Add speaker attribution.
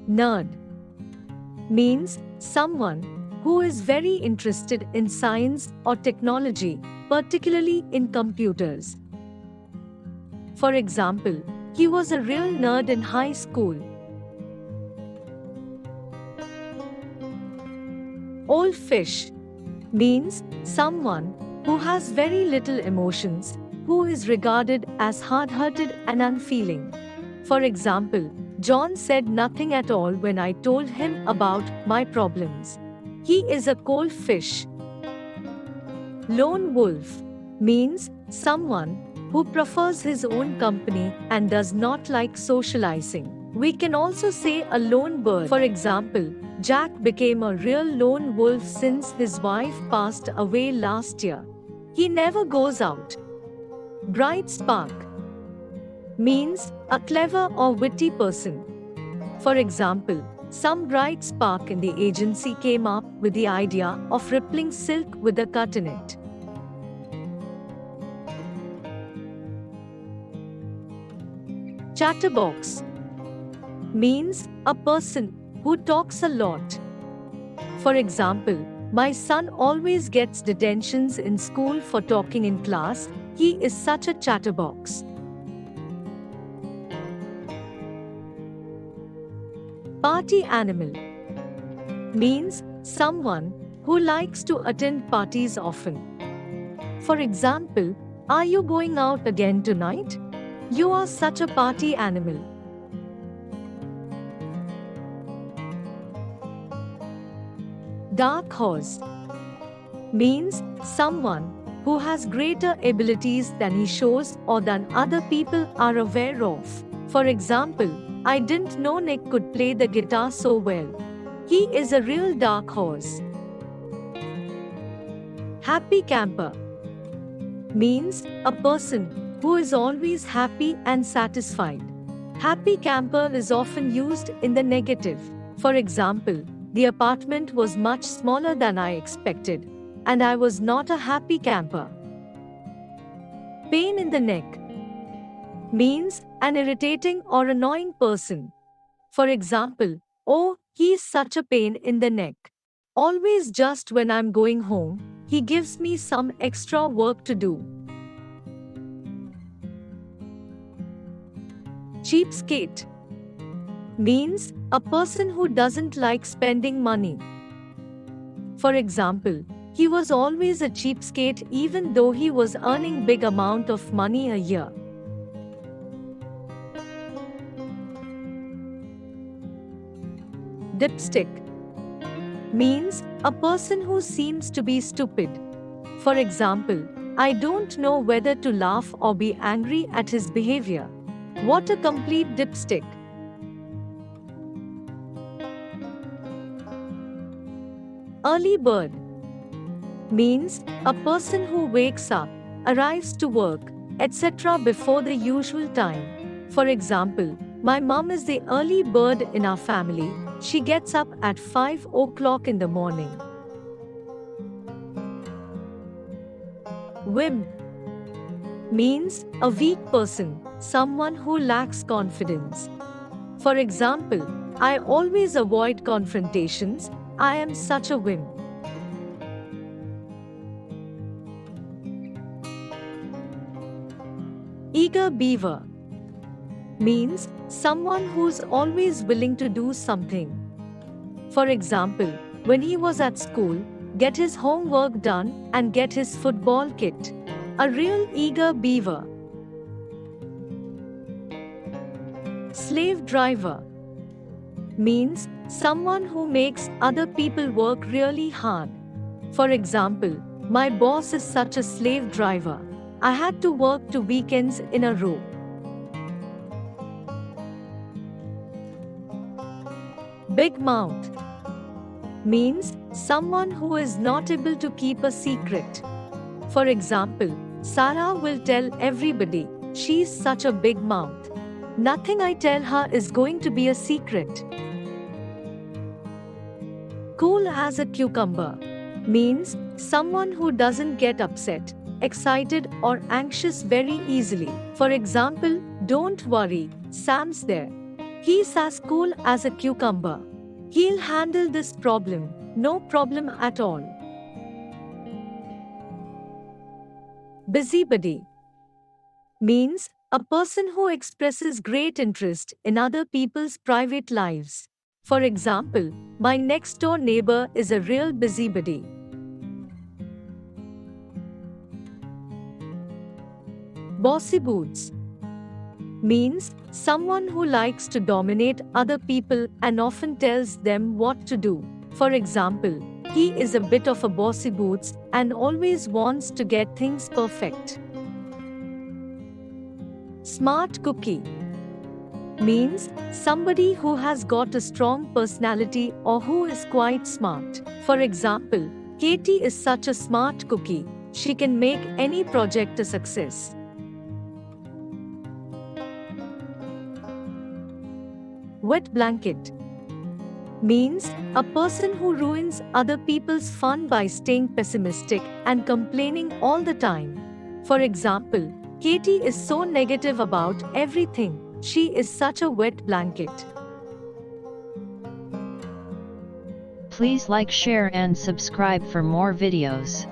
Speaker 1: Nerd means someone who is very interested in science or technology, particularly in computers. For example, he was a real nerd in high school. Old fish means someone who has very little emotions, who is regarded as hard-hearted and unfeeling. For example, John said nothing at all when I told him about my problems. He is a cold fish. Lone wolf means someone who prefers his own company and does not like socializing. We can also say a lone bird. For example, Jack became a real lone wolf since his wife passed away last year. He never goes out. Bright spark means a clever or witty person. For example, some bright spark in the agency came up with the idea of rippling silk with a cut in it. Chatterbox means a person who talks a lot. For example, my son always gets detentions in school for talking in class. He is such a chatterbox. Party animal means someone who likes to attend parties often. For example, are you going out again tonight? You are such a party animal. Dark horse means someone who has greater abilities than he shows or than other people are aware of. For example, I didn't know Nick could play the guitar so well. He is a real dark horse. Happy camper means a person who is always happy and satisfied. Happy camper is often used in the negative. For example, the apartment was much smaller than I expected, and I was not a happy camper. Pain in the neck means an irritating or annoying person. For example, oh, he's such a pain in the neck. Always just when I'm going home, he gives me some extra work to do. Cheapskate means a person who doesn't like spending money. For example, he was always a cheapskate even though he was earning big amount of money a year. Dipstick means a person who seems to be stupid. For example, I don't know whether to laugh or be angry at his behavior. What a complete dipstick! Early bird means a person who wakes up, arrives to work, etc. before the usual time. For example, my mom is the early bird in our family. She gets up at 5 o'clock in the morning. Whim means a weak person, someone who lacks confidence. For example, I always avoid confrontations. I am such a whim. Eager beaver means someone who's always willing to do something. For example, when he was at school, get his homework done and get his football kit. A real eager beaver. Slave driver means someone who makes other people work really hard. For example, my boss is such a slave driver. I had to work 2 weekends in a row. Big mouth means someone who is not able to keep a secret. For example, Sarah will tell everybody, she's such a big mouth. Nothing I tell her is going to be a secret. Cool as a cucumber means someone who doesn't get upset, excited or anxious very easily. For example, don't worry, Sam's there. He's as cool as a cucumber. He'll handle this problem, no problem at all. Busybody means a person who expresses great interest in other people's private lives. For example, my next door neighbor is a real busybody. Bossy boots means someone who likes to dominate other people and often tells them what to do. For example, he is a bit of a bossy boots and always wants to get things perfect. Smart cookie means somebody who has got a strong personality or who is quite smart. For example, Katie is such a smart cookie, she can make any project a success. Wet blanket means a person who ruins other people's fun by staying pessimistic and complaining all the time. For example, Katie is so negative about everything. She is such a wet blanket.
Speaker 2: Please like, share and subscribe for more videos.